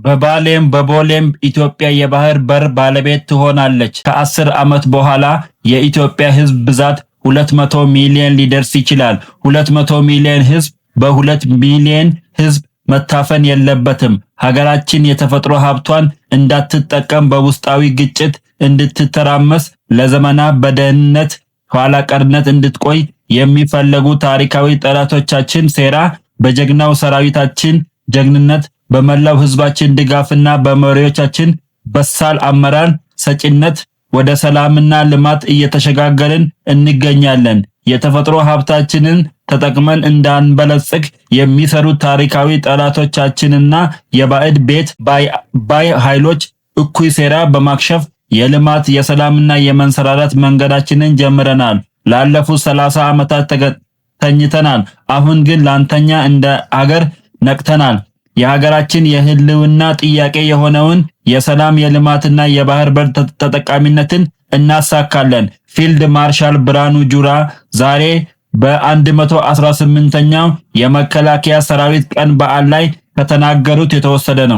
በቦሌም ኢትዮጵያ የባህር በር ባለቤት ትሆናለች። ከ10 ዓመት በኋላ የኢትዮጵያ ሕዝብ ብዛት 200 ሚሊዮን ሊደርስ ይችላል። 200 ሚሊዮን ሕዝብ በ2 ሚሊዮን ሕዝብ መታፈን የለበትም። ሀገራችን የተፈጥሮ ሀብቷን እንዳትጠቀም በውስጣዊ ግጭት እንድትተራመስ ለዘመናት በደህንነት ኋላ ቀርነት እንድትቆይ የሚፈልጉ ታሪካዊ ጠላቶቻችን ሴራ በጀግናው ሰራዊታችን ጀግንነት በመላው ህዝባችን ድጋፍና በመሪዎቻችን በሳል አመራር ሰጪነት ወደ ሰላምና ልማት እየተሸጋገርን እንገኛለን። የተፈጥሮ ሀብታችንን ተጠቅመን እንዳንበለጽግ የሚሰሩ ታሪካዊ ጠላቶቻችንና የባዕድ ቤት ባይ ኃይሎች እኩይ ሴራ በማክሸፍ የልማት የሰላምና የመንሰራራት መንገዳችንን ጀምረናል። ላለፉት 30 ዓመታት ተኝተናል። አሁን ግን ላንተኛ እንደ ሀገር ነቅተናል። የሀገራችን የህልውና ጥያቄ የሆነውን የሰላም የልማትና የባህር በር ተጠቃሚነትን እናሳካለን። ፊልድ ማርሻል ብርሃኑ ጁላ ዛሬ በ118ኛው የመከላከያ ሰራዊት ቀን በዓል ላይ ከተናገሩት የተወሰደ ነው።